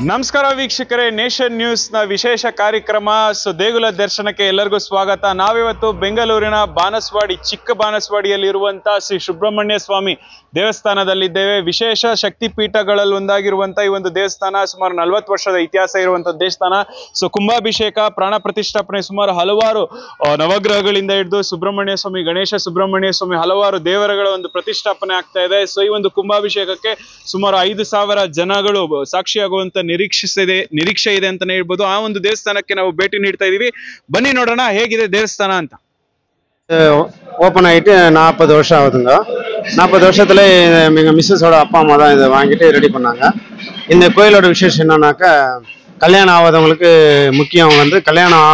ನಮಸ್ಕಾರ ವೀಕ್ಷಕರೇ, nation news ನ ವಿಶೇಷ ಕಾರ್ಯಕ್ರಮ ದೇಗುಲ ದರ್ಶನಕ್ಕೆ ಎಲ್ಲರಿಗೂ ಸ್ವಾಗತ. ನಾವಿವತ್ತು ಬೆಂಗಳೂರಿನ ಬಾನಸವಾಡಿ, ಚಿಕ್ಕ ಬಾನಸವಾಡಿಯಲ್ಲಿ ಇರುವಂತಹ ಶ್ರೀ ಸುಬ್ರಹ್ಮಣ್ಯ ಸ್ವಾಮಿ ದೇವಸ್ಥಾನದಲ್ಲಿದ್ದೇವೆ. ವಿಶೇಷ ಶಕ್ತಿ ಪೀಠಗಳಲ್ಲಿ ಒಂದಾಗಿರುವಂತಹ ಈ ಒಂದು ದೇವಸ್ಥಾನ ಸುಮಾರು 40 ವರ್ಷದ ಇತಿಹಾಸ ಇರುವಂತಹ ದೇವಸ್ಥಾನ. ಕುಂಭಾಭಿಷೇಕ, ಪ್ರಾಣ ಪ್ರತಿಷ್ಠಾಪನೆ, ಸುಮಾರು ಹಲವಾರು ನವಗ್ರಹಗಳಿಂದ ಹಿಡಿದು ಸುಬ್ರಹ್ಮಣ್ಯ ಸ್ವಾಮಿ, ಗಣೇಶ ಸುಬ್ರಹ್ಮಣ್ಯ ಸ್ವಾಮಿ, ಹಲವಾರು ದೇವರುಗಳ ಒಂದು ಪ್ರತಿಷ್ಠಾಪನೆ ಆಗ್ತಾ ಇದೆ. ಈ ಒಂದು ಕುಂಭಾಭಿಷೇಕಕ್ಕೆ ಸುಮಾರು 5,000 ಜನಗಳು ಸಾಕ್ಷಿಯಾಗುವಂತ ನಿರೀಕ್ಷೆ ಇದೆ ಅಂತಾನೆ ಹೇಳ್ಬೋದು. ಆ ಒಂದು ದೇವಸ್ಥಾನಕ್ಕೆ ನಾವು ಭೇಟಿ ನೀಡ್ತಾ ಇದೀವಿ. ಬನ್ನಿ ನೋಡೋಣ ಹೇಗಿದೆ ದೇವಸ್ಥಾನ ಅಂತ. ஓப்பன் ஆகிட்டு 40 வருஷம் ஆகுதுங்க. 40 வருஷத்துல எங்கள் மிஸ்ஸஸோட அப்பா அம்மா தான் இதை வாங்கிட்டு ரெடி பண்ணாங்க. இந்த கோயிலோட விசேஷம் என்னன்னாக்கா, கல்யாணம் ஆகாதவங்களுக்கு முக்கியம் வந்து கல்யாணம்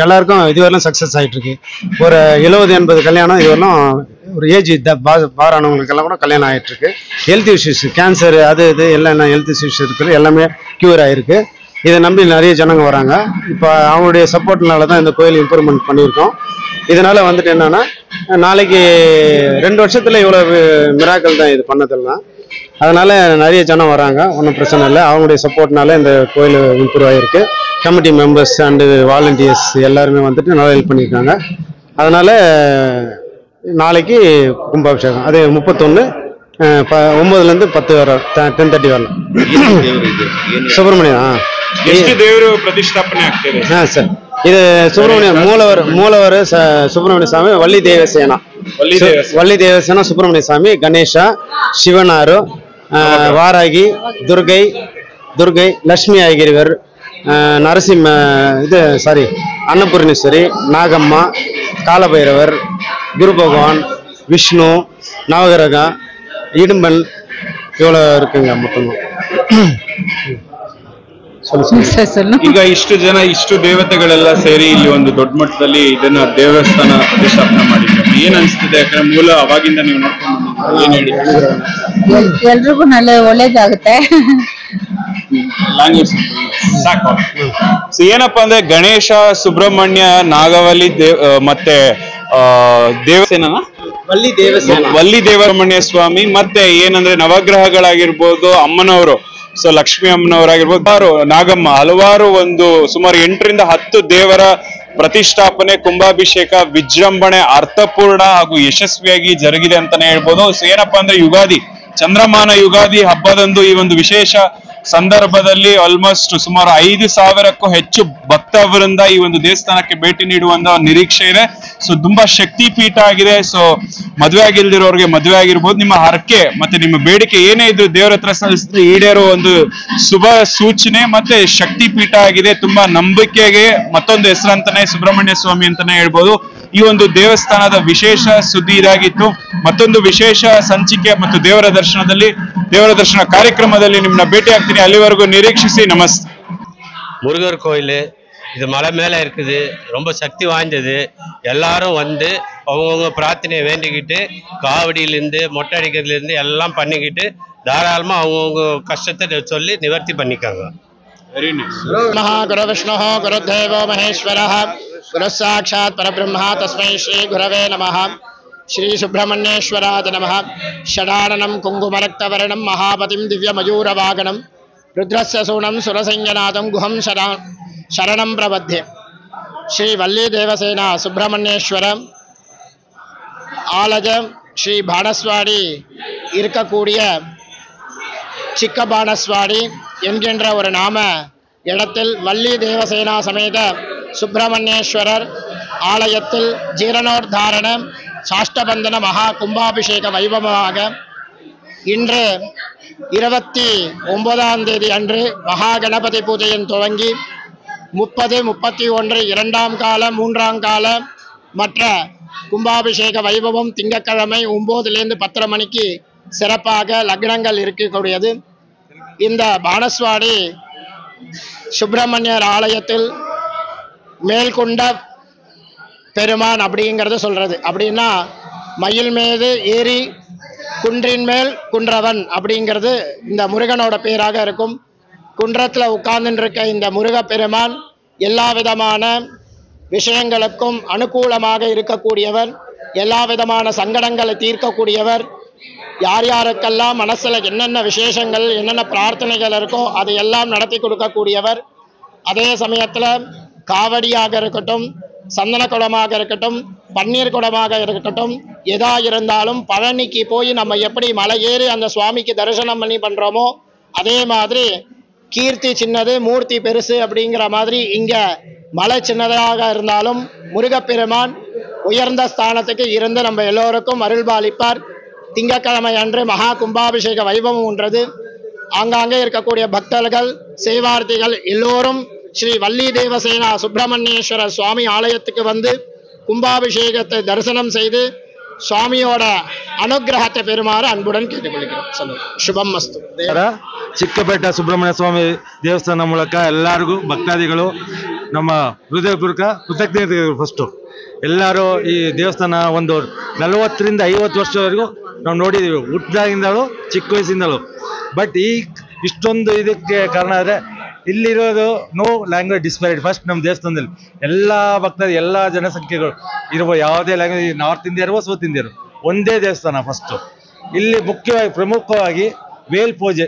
எல்லாருக்கும் இதுவரையிலும் சக்ஸஸ் ஆகிட்டு இருக்கு. ஒரு 70-80 கல்யாணம் இதுவரையிலும் ஒரு ஏஜ் பார் ஆனவங்களுக்கெல்லாம் கூட கல்யாணம் ஆகிட்டு இருக்கு. ஹெல்த் இஷ்யூஸ், கேன்சர், அது இது எல்லாம் ஹெல்த் இஷ்யூஸ் இருக்குது, எல்லாமே க்யூர் ஆகிருக்கு. இதை நம்பி நிறைய ஜனங்க வராங்க. இப்போ அவங்களுடைய சப்போர்ட்னால தான் இந்த கோயில் இம்ப்ரூவ்மெண்ட் பண்ணியிருக்கோம். இதனால் வந்துட்டு என்னென்னா, நாளைக்கு 2 வருஷத்தில் இவ்வளோ மிராக்கள் தான் இது பண்ணதெல்லாம். அதனால் நிறைய ஜனம் வராங்க, ஒன்றும் பிரச்சனை இல்லை. அவங்களுடைய சப்போர்ட்னால இந்த கோயில் இம்ப்ரூவ் ஆகிருக்கு. கமிட்டி மெம்பர்ஸ் அண்டு வாலண்டியர்ஸ் எல்லாருமே வந்துட்டு நல்லா ஹெல்ப் பண்ணியிருக்காங்க. அதனால் நாளைக்கு கும்பாபிஷேகம், அது 31 9லேருந்து 10 வர 10:30 வரலாம். ಸುಬ್ರಹ್ಮಣ್ಯ ಎಷ್ಟು ದೇವರು ಪ್ರತಿಷ್ಠಾಪನೆ ಆಗ್ತಿದೆ? ಸರ್, ಇದು ಸುಬ್ರಹ್ಮಣ್ಯ ಮೂಲವರು ಸುಬ್ರಹ್ಮಣ್ಯ ಸ್ವಾಮಿ, ವಳ್ಳಿ ದೇವಸೇನ ಸುಬ್ರಹ್ಮಣ್ಯ ಸ್ವಾಮಿ, ಗಣೇಶ, ಶಿವನಾರು, ವಾರಾಗಿ, ದುರ್ಗೈ, ಲಕ್ಷ್ಮಿ ಆಗಿರುವರು, ನರಸಿಂಹ ಅನ್ನಪೂರ್ಣೇಶ್ವರಿ, ನಾಗಮ್ಮ, ಕಾಲಭೈರವರ್, குரு பகவான், விஷ்ணு, நவகிரக, இடும்பன், இவ்வளோ இருக்குங்க மொத்தமாக. ಈಗ ಇಷ್ಟು ಜನ, ಇಷ್ಟು ದೇವತೆಗಳೆಲ್ಲ ಸೇರಿ ಇಲ್ಲಿ ಒಂದು ದೊಡ್ಡ ಮಟ್ಟದಲ್ಲಿ ಇದನ್ನ ದೇವಸ್ಥಾನ ಪ್ರತಿಷ್ಠಾಪನೆ ಮಾಡಿದ್ದಾರೆ. ಏನ್ ಅನ್ಸ್ತಿದೆ? ಯಾಕಂದ್ರೆ ಮೂಲ ಅವಾಗಿಂದ ನೀವು ನೋಡ್ಕೊಂಡು ಏನ್ ಹೇಳಿ? ಎಲ್ರಿಗೂ ಒಳ್ಳೇದಾಗುತ್ತೆ. ಏನಪ್ಪಾ ಅಂದ್ರೆ, ಗಣೇಶ, ಸುಬ್ರಹ್ಮಣ್ಯ, ನಾಗವಲ್ಲಿ ಮತ್ತೆ ವಲ್ಲಿ ದೇವರಮಣ್ಯ ಸ್ವಾಮಿ, ಮತ್ತೆ ಏನಂದ್ರೆ ನವಗ್ರಹಗಳಾಗಿರ್ಬೋದು, ಅಮ್ಮನವರು, ಲಕ್ಷ್ಮೀ ಅಮ್ಮನವರಾಗಿರ್ಬೋದು, ನಾಗಮ್ಮ, ಹಲವಾರು ಒಂದು ಸುಮಾರು 8ರಿಂದ 10 ದೇವರ ಪ್ರತಿಷ್ಠಾಪನೆ, ಕುಂಭಾಭಿಷೇಕ ವಿಜೃಂಭಣೆ ಅರ್ಥಪೂರ್ಣ ಹಾಗೂ ಯಶಸ್ವಿಯಾಗಿ ಜರುಗಿದೆ ಅಂತಾನೆ ಹೇಳ್ಬೋದು. ಏನಪ್ಪಾ ಅಂದ್ರೆ, ಯುಗಾದಿ, ಚಂದ್ರಮಾನ ಯುಗಾದಿ ಹಬ್ಬದಂದು ಈ ಒಂದು ವಿಶೇಷ ಸಂದರ್ಭದಲ್ಲಿ ಆಲ್ಮೋಸ್ಟ್ ಸುಮಾರು 5,000ಕ್ಕೂ ಹೆಚ್ಚು ಭಕ್ತವರಿಂದ ಈ ಒಂದು ದೇವಸ್ಥಾನಕ್ಕೆ ಭೇಟಿ ನೀಡುವಂತ ನಿರೀಕ್ಷೆ ಇದೆ. ತುಂಬಾ ಶಕ್ತಿ ಪೀಠ ಆಗಿದೆ. ಮದುವೆ ಆಗಿಲ್ದಿರೋರಿಗೆ ಮದುವೆ ಆಗಿರ್ಬೋದು, ನಿಮ್ಮ ಹರಕೆ ಮತ್ತೆ ನಿಮ್ಮ ಬೇಡಿಕೆ ಏನೇ ಇದ್ರು ದೇವರ ಹತ್ರ ಸಲ್ಲಿಸಿದ್ರೆ ಈಡೇರೋ ಒಂದು ಶುಭ ಸೂಚನೆ ಮತ್ತೆ ಶಕ್ತಿ ಪೀಠ ಆಗಿದೆ. ತುಂಬಾ ನಂಬಿಕೆಗೆ ಮತ್ತೊಂದು ಹೆಸರಂತಾನೆ ಸುಬ್ರಹ್ಮಣ್ಯ ಸ್ವಾಮಿ ಅಂತಾನೆ ಹೇಳ್ಬೋದು. ಈ ಒಂದು ದೇವಸ್ಥಾನದ ವಿಶೇಷ ಸುದ್ದಿ ಇದಾಗಿತ್ತು. ಮತ್ತೊಂದು ವಿಶೇಷ ಸಂಚಿಕೆ ಮತ್ತು ದೇವರ ದರ್ಶನ ಕಾರ್ಯಕ್ರಮದಲ್ಲಿ ನಿಮ್ಮನ್ನ ಭೇಟಿ ಆಗ್ತೀನಿ. ಅಲ್ಲಿವರೆಗೂ ನಿರೀಕ್ಷಿಸಿ. ನಮಸ್ತೆ. முருகர் கோயில் இது மலை மேலே இருக்குது, ரொம்ப சக்தி வாய்ந்தது. எல்லாரும் வந்து அவங்கவுங்க பிரார்த்தனையை வேண்டிக்கிட்டு, காவடியிலேருந்து மொட்டை அடிக்கிறதுலேருந்து எல்லாம் பண்ணிக்கிட்டு தாராளமாக அவங்கவுங்க கஷ்டத்தை சொல்லி நிவர்த்தி பண்ணிக்காங்க. Very nice. குரு விஷ்ணு குருதேவோ மகேஸ்வரः குரு சாட்சாத் பரபிரம்ம தஸ்மை ஸ்ரீ குரவே நமः. श्री सुब्रह्मण्येश्वराय नमः. षडाननं कुङ्कुमरक्तवर्णं महापतिं दिव्यमयूरवागनं रुद्रस्य सूनं सुरसंज्ञनादं गुहं शरणं प्रबध्ये. श्री वल्ली देवसेना सुब्रह्मण्येश्वर ஆலய ஸ்ரீ பானஸ்வாடி இருக்கக்கூடிய சிக்க பானஸ்வாடி என்கின்ற ஒரு நாம இடத்தில் வள்ளி தேவசேனா சமேத சுப்பிரமணியேஸ்வரர் ஆலயத்தில் ஜீரணோத்தாரண சாஷ்டபந்தன மகா கும்பாபிஷேக வைபவமாக இன்று 29ஆம் தேதி அன்று மகா கணபதி பூஜையின் துவங்கி 30, 31 2ஆம் கால 3ஆம் கால மற்ற கும்பாபிஷேக வைபவம் திங்கட்கிழமை 9லேருந்து 10 மணிக்கு சிறப்பாக லக்னங்கள் இருக்கக்கூடியது. இந்த பானஸ்வாடி சுப்பிரமணியர் ஆலயத்தில் மேல்கொண்ட பெருமான் அப்படிங்கிறது சொல்றது. அப்படின்னா மயில் மீது ஏறி குன்றின் மேல் குன்றவன் அப்படிங்கிறது இந்த முருகனோட பேராக இருக்கும். குன்றத்தில் உட்கார்ந்துட்டு இருக்க இந்த முருக பெருமான் எல்லா விதமான விஷயங்களுக்கும் அனுகூலமாக இருக்கக்கூடியவர், எல்லா விதமான சங்கடங்களை தீர்க்கக்கூடியவர், யார் யாருக்கெல்லாம் மனசில் என்னென்ன விசேஷங்கள் என்னென்ன பிரார்த்தனைகள் இருக்கோ அதையெல்லாம் நடத்தி கொடுக்கக்கூடியவர். அதே சமயத்தில் காவடியாக இருக்கட்டும், சந்தன குடமாக இருக்கட்டும், பன்னீர் குடமாக இருக்கட்டும், எதா இருந்தாலும் பழனிக்கு போய் நம்ம எப்படி மலை ஏறி அந்த சுவாமிக்கு தரிசனம் பண்ணி பண்ணுறோமோ அதே மாதிரி கீர்த்தி சின்னது மூர்த்தி பெருசு அப்படிங்கிற மாதிரி இங்கே மலை சின்னதாக இருந்தாலும் முருகப்பெருமான் உயர்ந்த ஸ்தானத்துக்கு இருந்து நம்ம எல்லோருக்கும் அருள்பாலிப்பார். திங்கட்கிழமை அன்று மகா கும்பாபிஷேக வைபவம் ஒன்றது. ஆங்காங்கே இருக்கக்கூடிய பக்தர்கள் சேவார்த்திகள் எல்லோரும் ஸ்ரீ வள்ளி தேவசேனா சுப்பிரமணியேஸ்வர சுவாமி ஆலயத்துக்கு வந்து கும்பாபிஷேகத்தை தரிசனம் செய்து சுவாமியோட ಅನುಗ್ರಹತೆ பெறுமாறு ಅನ್ಬುಡನ್ ಕೇಳಿಕೊಳ್ಳುತ್ತೇನೆ. ಶುಭಂ ಮಸ್ತು. ಚಿಕ್ಕಬೆಟ್ಟ ಸುಬ್ರಹ್ಮಣ್ಯ ಸ್ವಾಮಿ ದೇವಸ್ಥಾನ ಮೂಲಕ ಎಲ್ಲರಿಗೂ ಭಕ್ತಾದಿಗಳು ನಮ್ಮ ಹೃದಯಪೂರ್ವಕ ಕೃತಜ್ಞತೆ. ಫಸ್ಟು ಎಲ್ಲರೂ ಈ ದೇವಸ್ಥಾನ ಒಂದು 40ರಿಂದ 50 ವರ್ಷದವರೆಗೂ ನಾವು ನೋಡಿದ್ದೀವಿ, ಹುಟ್ಟಿದಾಗಿಂದಲೂ ಚಿಕ್ಕ ವಯಸ್ಸಿಂದಲೂ. ಬಟ್ ಈ ಇಷ್ಟೊಂದು ಇದಕ್ಕೆ ಕಾರಣ ಆದರೆ ಇಲ್ಲಿರೋದು ನೋ ಲ್ಯಾಂಗ್ವೇಜ್ ಡಿಸ್ಪ್ಯಾರಿಟಿ. ಫಸ್ಟ್ ನಮ್ಮ ದೇವಸ್ಥಾನದಲ್ಲಿ ಎಲ್ಲ ಭಕ್ತರು ಎಲ್ಲ ಜನಸಂಖ್ಯೆಗಳು ಇರುವ ಯಾವುದೇ ಲ್ಯಾಂಗ್ವೇಜ್, ನಾರ್ತ್ ಇಂಡಿಯರು ಸೌತ್ ಇಂಡಿಯರು ಒಂದೇ ದೇವಸ್ಥಾನ. ಫಸ್ಟು ಇಲ್ಲಿ ಮುಖ್ಯವಾಗಿ ಪ್ರಮುಖವಾಗಿ ವೇಲ್ ಪೂಜೆ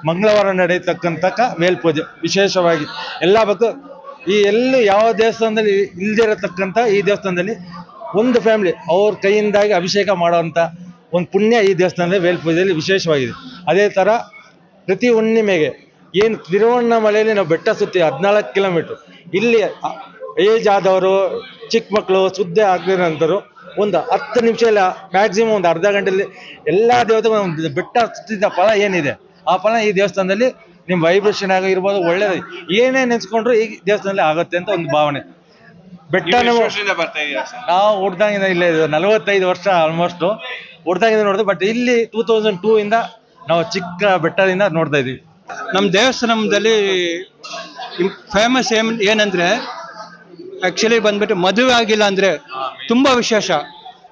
ಮಂಗಳವಾರ ನಡೆಯತಕ್ಕಂಥ ವೇಲ್ ಪೂಜೆ ವಿಶೇಷವಾಗಿ ಎಲ್ಲ ಭಕ್ತರು ಈ ಎಲ್ಲಿ ಯಾವ ದೇವಸ್ಥಾನದಲ್ಲಿ ಇಲ್ಲದೆ ಇರತಕ್ಕಂಥ ಈ ದೇವಸ್ಥಾನದಲ್ಲಿ ಒಂದು ಫ್ಯಾಮಿಲಿ ಅವ್ರ ಕೈಯಿಂದಾಗಿ ಅಭಿಷೇಕ ಮಾಡುವಂಥ ಒಂದು ಪುಣ್ಯ ಈ ದೇವಸ್ಥಾನದಲ್ಲಿ ವೇಲ್ ಪೂಜೆಯಲ್ಲಿ ವಿಶೇಷವಾಗಿದೆ. ಅದೇ ಥರ ಪ್ರತಿ ಹುಣ್ಣಿಮೆಗೆ ಏನು ತಿರುವಣ್ಣಾಮಲೆಯಲ್ಲಿ ನಾವು ಬೆಟ್ಟ ಸುತ್ತೀವಿ 14 ಕಿಲೋಮೀಟ್ರ್. ಇಲ್ಲಿ ಏಜ್ ಆದವರು ಚಿಕ್ಕ ಮಕ್ಕಳು ಸುದ್ದಿ ಆಗದಿರೋಂಥವ್ರು ಒಂದು 10 ನಿಮಿಷ ಇಲ್ಲ ಮ್ಯಾಕ್ಸಿಮಮ್ ಒಂದು ಅರ್ಧ ಗಂಟೆಯಲ್ಲಿ ಎಲ್ಲ ದೇವತೆಗಳು ಬೆಟ್ಟ ಸುತ್ತಿದ ಫಲ ಏನಿದೆ ಆ ಫಲ ಈ ದೇವಸ್ಥಾನದಲ್ಲಿ ನಿಮ್ಮ ವೈಬ್ರೇಷನ್ ಆಗಿರ್ಬೋದು ಒಳ್ಳೇದು ಏನೇ ನೆನೆಸ್ಕೊಂಡ್ರು ಈ ದೇವಸ್ಥಾನದಲ್ಲಿ ಆಗುತ್ತೆ ಅಂತ ಒಂದು ಭಾವನೆ. ಬೆಟ್ಟ ನಾವು ಹುಡ್ದಾಗಿಂದ ಇಲ್ಲೇ 45 ವರ್ಷ ಆಲ್ಮೋಸ್ಟ್ ಹುಡ್ದಾಗಿಂದ ನೋಡಿದ್ವಿ. ಬಟ್ ಇಲ್ಲಿ 2002 ಇಂದ ನಾವು ಚಿಕ್ಕ ಬೆಟ್ಟದಿಂದ ನೋಡ್ತಾ ಇದೀವಿ. ನಮ್ಮ ದೇವಸ್ಥಾನದಲ್ಲಿ ಫೇಮಸ್ ಏನಂದ್ರೆ ಆ್ಯಕ್ಚುಲಿ ಬಂದ್ಬಿಟ್ಟು ಮದುವೆ ಆಗಿಲ್ಲ ಅಂದರೆ ತುಂಬ ವಿಶೇಷ.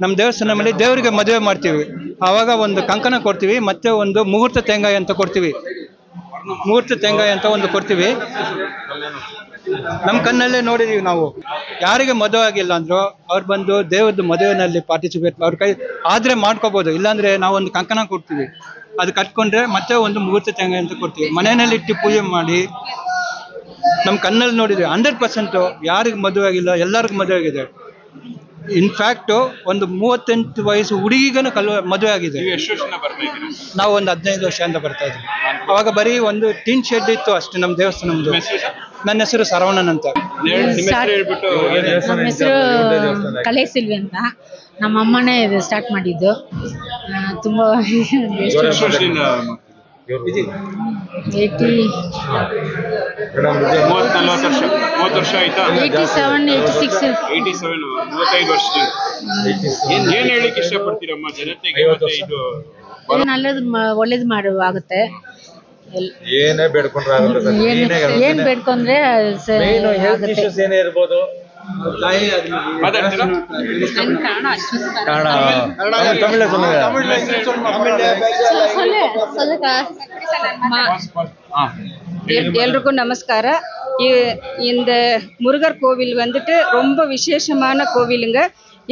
ನಮ್ಮ ದೇವಸ್ಥಾನದಲ್ಲಿ ದೇವರಿಗೆ ಮದುವೆ ಮಾಡ್ತೀವಿ, ಆವಾಗ ಒಂದು ಕಂಕಣ ಕೊಡ್ತೀವಿ, ಮತ್ತೆ ಒಂದು ಮುಹೂರ್ತ ತೆಂಗಾಯಿ ಅಂತ ಕೊಡ್ತೀವಿ. ಮುಹೂರ್ತ ತೆಂಗಾಯಿ ಅಂತ ಒಂದು ಕೊಡ್ತೀವಿ. ನಮ್ಮ ಕಣ್ಣಲ್ಲೇ ನೋಡಿದೀವಿ ನಾವು. ಯಾರಿಗೆ ಮದುವೆ ಆಗಿಲ್ಲ ಅಂದ್ರು ಅವ್ರು ಬಂದು ದೇವರದ್ದು ಮದುವೆನಲ್ಲಿ ಪಾರ್ಟಿಸಿಪೇಟ್ ಅವ್ರ ಕೈ ಆದರೆ ಮಾಡ್ಕೋಬೋದು. ಇಲ್ಲಾಂದರೆ ನಾವೊಂದು ಕಂಕಣ ಕೊಡ್ತೀವಿ, ಅದು ಕಟ್ಕೊಂಡ್ರೆ ಮತ್ತೆ ಒಂದು ಮುಹೂರ್ತ ತೆಂಗಾಯಿ ಅಂತ ಕೊಡ್ತೀವಿ. ಮನೆಯಲ್ಲಿ ಇಟ್ಟು ಪೂಜೆ ಮಾಡಿ ನಮ್ಮ ಕಣ್ಣಲ್ಲಿ ನೋಡಿದ್ವಿ 100% ಯಾರಿಗೆ ಮದುವೆ ಆಗಿಲ್ಲ ಎಲ್ಲರಿಗೂ ಮದುವೆ ಆಗಿದೆ. ಇನ್ಫ್ಯಾಕ್ಟು ಒಂದು 38 ವಯಸ್ಸು ಹುಡುಗಿಗನು ಮದುವೆ ಆಗಿದೆ. ನಾವು ಒಂದು 15 ವರ್ಷದಿಂದ ಬರ್ತಾ ಇದ್ವಿ. ಅವಾಗ ಬರೀ ಒಂದು ಟಿನ್ ಶೆಡ್ ಇತ್ತು ಅಷ್ಟೇ ನಮ್ಮ ದೇವಸ್ಥಾನದ್ದು. ನನ್ನ ಹೆಸರು ಸರವಣನ್ ಅಂತ. ನಮ್ಮ ಹೆಸರು ಕಲೆ ಸಿಲ್ವಿ ಅಂತ. ನಮ್ಮ ಅಮ್ಮನೇ ಇದು ಸ್ಟಾರ್ಟ್ ಮಾಡಿದ್ದು. ತುಂಬ 30 ವರ್ಷ ಆಯ್ತಾ? 87, 35 ವರ್ಷ. ಏನ್ ಹೇಳಿಕ್ಕೆ ಇಷ್ಟಪಡ್ತೀರಮ್ಮ ಜನತೆಗೆ? ಇದು ಒಳ್ಳೇದು ಮಾಡುವಾಗುತ್ತೆ. ಏನೇ ಬೇಡ್ಕೊಂಡ್ರೆ ಏನ್ ಬೇಡ್ಕೊಂಡ್ರೆ ಏನೇ ಇರ್ಬೋದು. எல்லோருக்கும் நமஸ்கார. இந்த முருகர் கோவில் வந்துட்டு ரொம்ப விசேஷமான கோவிலுங்க.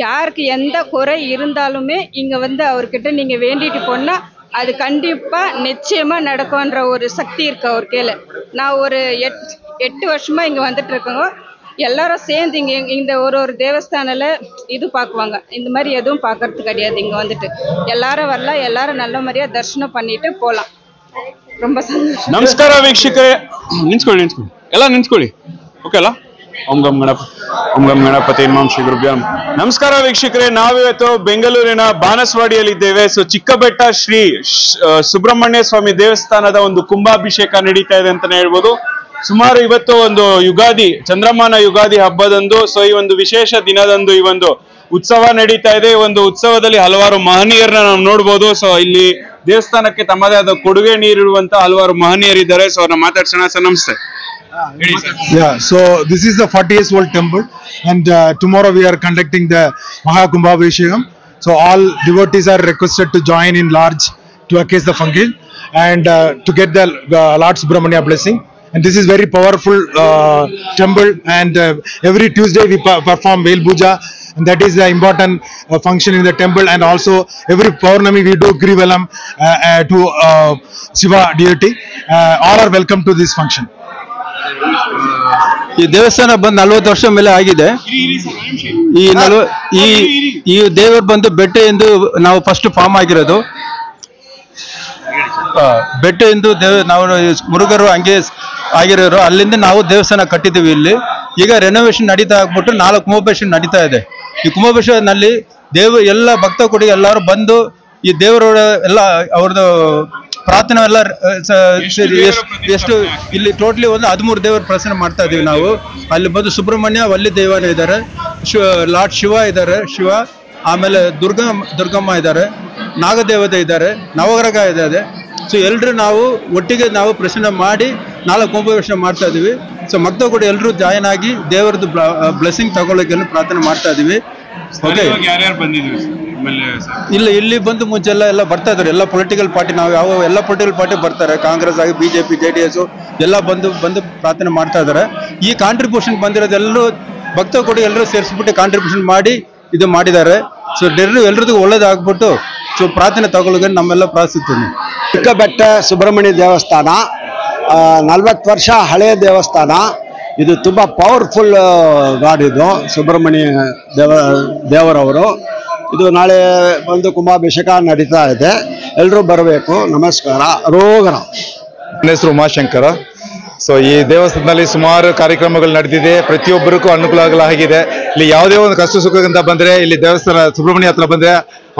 யாருக்கு எந்த குறை இருந்தாலுமே இங்கே வந்து அவர்கிட்ட நீங்கள் வேண்டிட்டு போனால் அது கண்டிப்பாக நிச்சயமாக நடக்கும்ன்ற ஒரு சக்தி இருக்குது அவர் கீழே. நான் ஒரு 8 வருஷமாக இங்கே வந்துட்டு இருக்கோங்க. எல்லாரும் சேர்ந்து இங்கே இந்த ஒரு தேவஸ்தானில் இது பார்க்குவாங்க. இந்த மாதிரி எதுவும் பார்க்கறது கிடையாது. இங்கே வந்துட்டு எல்லாரும் வரலாம், எல்லாரும் நல்ல மாதிரியாக தரிசனம் பண்ணிட்டு போகலாம். ரொம்ப ಸಂತೋಷ. ನಮಸ್ಕಾರ ವೀಕ್ಷಕರೇ, ನಿಂತ್ಕೊಳ್ಳಿ ಎಲ್ಲ ನಿಂತ್ಕೊಳ್ಳಿ. ಓಕೆ ಅಲ್ಲ? ಓಂ ಗಂ ಗಣಪತಿ ನಮಃ ಶ್ರೀ ಗುರುಭ್ಯೋ ನಮಃ. ನಮಸ್ಕಾರ ವೀಕ್ಷಕರೇ, ನಾವಿವತ್ತು ಬೆಂಗಳೂರಿನ ಬಾನಸವಾಡಿಯಲ್ಲಿದ್ದೇವೆ. ಸೊ ಚಿಕ್ಕಬೆಟ್ಟ ಶ್ರೀ ಸುಬ್ರಹ್ಮಣ್ಯ ಸ್ವಾಮಿ ದೇವಸ್ಥಾನದ ಒಂದು ಕುಂಭಾಭಿಷೇಕ ನಡೀತಾ ಇದೆ ಅಂತಾನೆ ಹೇಳ್ಬೋದು. ಸುಮಾರು ಇವತ್ತು ಒಂದು ಯುಗಾದಿ, ಚಂದ್ರಮಾನ ಯುಗಾದಿ ಹಬ್ಬದಂದು, ಸೊ ಈ ಒಂದು ವಿಶೇಷ ದಿನದಂದು ಈ ಒಂದು ಉತ್ಸವ ನಡೀತಾ ಇದೆ. ಈ ಒಂದು ಉತ್ಸವದಲ್ಲಿ ಹಲವಾರು ಮಹನೀಯರನ್ನ ನಾವು ನೋಡ್ಬೋದು. ಸೊ ಇಲ್ಲಿ ದೇವಸ್ಥಾನಕ್ಕೆ ತಮ್ಮದೇ ಆದ ಕೊಡುಗೆ ನೀಡಿರುವಂತ ಹಲವಾರು ಮಹನೀಯರಿದ್ದಾರೆ. ಸೊ ಅವ್ರನ್ನ ಮಾತಾಡ್ಸೋಣ. ಸರ್ ನಮಸ್ತೆ. Yeah, so this is the 40 years old temple, and tomorrow we are conducting the Mahakumbhabhishekam. So all devotees are requested to join in large to encase the fungi and to get the Lord Subramania blessing. and this is very powerful temple, and every Tuesday we perform Vel Puja, and that is the important function in the temple. And also every Paurnami we do Grivalam to Shiva deity. All are welcome to this function. ಈ ದೇವಸ್ಥಾನ ಬಂದು 40 ವರ್ಷ ಮೇಲೆ ಆಗಿದೆ. ಈ ದೇವರು ಬಂದು ಬೆಟ್ಟ ಎಂದು ನಾವು ಫಸ್ಟ್ ಫಾರ್ಮ್ ಆಗಿರೋದು. ಬೆಟ್ಟ ಎಂದು ನಾವು ಮುರುಘರು ಹಂಗೆ ಆಗಿರೋರು, ಅಲ್ಲಿಂದ ನಾವು ದೇವಸ್ಥಾನ ಕಟ್ಟಿದ್ದೀವಿ. ಇಲ್ಲಿ ಈಗ ರೆನೋವೇಷನ್ ನಡೀತಾ ಆಗ್ಬಿಟ್ಟು 4 ಕುಂಭಾಭಿಷೇಕ ನಡೀತಾ ಇದೆ. ಈ ಕುಂಭಾಭಿಷೇಕದಲ್ಲಿ ಎಲ್ಲ ಭಕ್ತ ಕೊಡಿ ಎಲ್ಲರೂ ಬಂದು ಈ ದೇವರ ಎಲ್ಲ ಅವ್ರದ್ದು ಪ್ರಾರ್ಥನೆ ಎಲ್ಲ ಎಷ್ಟು ಇಲ್ಲಿ ಟೋಟಲಿ ಒಂದು 13 ದೇವರ ಪ್ರಾರ್ಥನೆ ಮಾಡ್ತಾ ಇದೀವಿ ನಾವು. ಅಲ್ಲಿ ಬಂದು ಸುಬ್ರಹ್ಮಣ್ಯ ವಲ್ಲಿ ದೇವಾಲಯ ಇದ್ದಾರೆ, ಲಾರ್ಡ್ ಶಿವ ಇದ್ದಾರೆ, ಶಿವ, ಆಮೇಲೆ ದುರ್ಗಮ್ಮ ಇದ್ದಾರೆ, ನಾಗದೇವತೆ ಇದ್ದಾರೆ, ನವಗ್ರಹ ಇದೆ. ಸೊ ಎಲ್ಲರೂ ನಾವು ಒಟ್ಟಿಗೆ ನಾವು ಪ್ರಶ್ನೆ ಮಾಡಿ 4 ಕುಂಭಾಭಿಷೇಕ ಮಾಡ್ತಾ ಇದೀವಿ. ಸೊ ಭಕ್ತ ಕೂಡ ಎಲ್ಲರೂ ಜಾಯಿನ್ ಆಗಿ ದೇವರದ್ದು ಬ್ಲೆಸ್ಸಿಂಗ್ ತಗೊಳ್ಳೋಕೆ ಪ್ರಾರ್ಥನೆ ಮಾಡ್ತಾ ಇದೀವಿ. ಇಲ್ಲಿ ಬಂದು ಮುಂಚೆ ಎಲ್ಲ ಬರ್ತಾ ಇದ್ದಾರೆ, ಎಲ್ಲ ಪೊಲಿಟಿಕಲ್ ಪಾರ್ಟಿ, ನಾವು ಎಲ್ಲ ಪೊಲಿಟಿಕಲ್ ಪಾರ್ಟಿ ಬರ್ತಾರೆ, ಕಾಂಗ್ರೆಸ್ ಆಗಿ ಬಿಜೆಪಿ JDS ಎಲ್ಲ ಬಂದು ಪ್ರಾರ್ಥನೆ ಮಾಡ್ತಾ ಇದ್ದಾರೆ. ಈ ಕಾಂಟ್ರಿಬ್ಯೂಷನ್ ಬಂದಿರೋದೆಲ್ಲರೂ ಭಕ್ತ ಕೂಡ ಎಲ್ಲರೂ ಸೇರಿಸ್ಬಿಟ್ಟು ಕಾಂಟ್ರಿಬ್ಯೂಷನ್ ಮಾಡಿ ಇದು ಮಾಡಿದ್ದಾರೆ. ಸೊ ಎಲ್ರಿಗೂ ಒಳ್ಳೇದಾಗ್ಬಿಟ್ಟು ಸೊ ಪ್ರಾರ್ಥನೆ ತಗೊಳ್ಳೋಕೆ ನಮ್ಮೆಲ್ಲ ಪ್ರಾರ್ಥಿಸ್ತೀನಿ. ಚಿಕ್ಕಬೆಟ್ಟ ಸುಬ್ರಹ್ಮಣ್ಯ ದೇವಸ್ಥಾನ 40 ವರ್ಷ ಹಳೆಯ ದೇವಸ್ಥಾನ. ಇದು ತುಂಬ ಪವರ್ಫುಲ್ ಗಾಡ್. ಇದು ಸುಬ್ರಹ್ಮಣ್ಯ ದೇವರವರು. ಇದು ನಾಳೆ ಒಂದು ಕುಂಭಾಭಿಷೇಕ ನಡೀತಾ ಇದೆ, ಎಲ್ಲರೂ ಬರಬೇಕು. ನಮಸ್ಕಾರ. ರೋಗರ ನನ್ನ ಹೆಸರು ಉಮಾಶಂಕರ. ಸೊ ಈ ದೇವಸ್ಥಾನದಲ್ಲಿ ಸುಮಾರು ಕಾರ್ಯಕ್ರಮಗಳು ನಡೆದಿದೆ, ಪ್ರತಿಯೊಬ್ಬರಿಗೂ ಅನುಕೂಲ ಆಗಿದೆ. ಇಲ್ಲಿ ಯಾವುದೇ ಒಂದು ಕಷ್ಟ ಸುಖ ಅಂತ ಬಂದರೆ ಇಲ್ಲಿ ದೇವಸ್ಥಾನ ಸುಬ್ರಹ್ಮಣ್ಯ ಹತ್ರ ಬಂದರೆ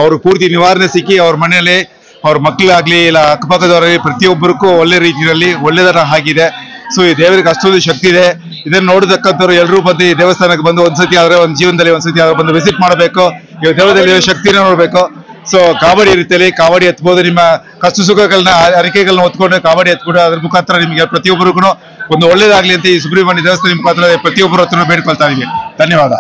ಅವ್ರಿಗೆ ಪೂರ್ತಿ ನಿವಾರಣೆ ಸಿಕ್ಕಿ ಅವ್ರ ಮನೆಯಲ್ಲಿ ಅವ್ರ ಮಕ್ಕಳಾಗ್ಲಿ ಇಲ್ಲ ಅಕ್ಕಪಕ್ಕದವರಲ್ಲಿ ಪ್ರತಿಯೊಬ್ಬರಿಗೂ ಒಳ್ಳೆ ರೀತಿಯಲ್ಲಿ ಒಳ್ಳೆದರ ಆಗಿದೆ. ಸೊ ಈ ದೇವರಿಗೆ ಅಷ್ಟೊಂದು ಶಕ್ತಿ ಇದೆ. ಇದನ್ನು ನೋಡತಕ್ಕಂಥವ್ರು ಎಲ್ಲರೂ ಬಂದು ಈ ದೇವಸ್ಥಾನಕ್ಕೆ ಬಂದು ಒಂದ್ಸತಿ ಆದ್ರೆ ಒಂದು ಜೀವನದಲ್ಲಿ ಒಂದ್ಸತಿ ಆದ್ರೆ ಬಂದು ವಿಸಿಟ್ ಮಾಡಬೇಕು. ಈ ದೇವದಲ್ಲಿ ಶಕ್ತಿನ ನೋಡ್ಬೇಕು. ಸೊ ಕಾವಡಿ ರೀತಿಯಲ್ಲಿ ಕಾವಡಿ ಎತ್ಬೋದು, ನಿಮ್ಮ ಕಷ್ಟ ಸುಖಗಳನ್ನ ಅರಿಕೆಗಳನ್ನ ಹೊತ್ಕೊಂಡು ಕಾವಡಿ ಎತ್ಕೊಂಡು ಅದ್ರ ಮುಖಾಂತರ ನಿಮಗೆ ಪ್ರತಿಯೊಬ್ಬರಿಗೂ ಒಂದು ಒಳ್ಳೇದಾಗ್ಲಿ ಅಂತ ಈ ಸುಬ್ರಹ್ಮಣ್ಯ ದೇವಸ್ಥಾನ ಮುಖಾಂತರ ಪ್ರತಿಯೊಬ್ಬರ ಹತ್ರ ಬೇಡ್ಕೊಳ್ತಾ ಇದೀವಿ. ಧನ್ಯವಾದ.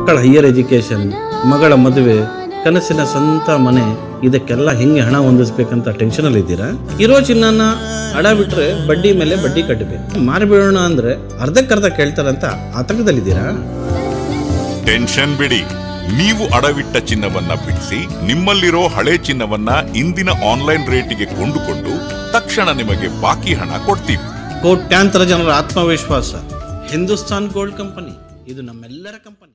ಮಕ್ಕಳ ಹೈಯರ್ ಎಜುಕೇಷನ್, ಮಗಳ ಮದುವೆ, ಕನಸಿನ ಸ್ವಂತ ಮನೆ, ಇದಕ್ಕೆಲ್ಲ ಹೆಂಗೆ ಹಣ ಹೊಂದಿಸ್ಬೇಕಂತ ಟೆನ್ಷನಲ್ಲಿ ಇದ್ದೀರಾ? ಇರೋ ಚಿನ್ನನ ಅಡ ಬಿಟ್ರೆ ಬಡ್ಡಿ ಮೇಲೆ ಬಡ್ಡಿ ಕಟ್ಟಬೇಕು. ಮಾರಿಬಿಡೋಣ ಅಂದ್ರೆ ಅರ್ಧಕ್ಕರ್ಧ ಕೇಳ್ತಾರಂತ ಆತಂಕದಲ್ಲಿದ್ದೀರಾ? ಟೆನ್ಷನ್ ಬಿಡಿ, ನೀವು ಅಡವಿಟ್ಟ ಚಿನ್ನವನ್ನ ಬಿಡಿಸಿ ನಿಮ್ಮಲ್ಲಿರೋ ಹಳೆ ಚಿನ್ನವನ್ನ ಇಂದಿನ ಆನ್ಲೈನ್ ರೇಟಿಗೆ ಕೊಂಡುಕೊಂಡು ತಕ್ಷಣ ನಿಮಗೆ ಬಾಕಿ ಹಣ ಕೊಡ್ತೀವಿ. ಕೋಟ್ಯಾಂತರ ಜನರ ಆತ್ಮವಿಶ್ವಾಸ ಹಿಂದೂಸ್ತಾನ್ ಗೋಲ್ಡ್ ಕಂಪನಿ, ಇದು ನಮ್ಮೆಲ್ಲರ ಕಂಪನಿ.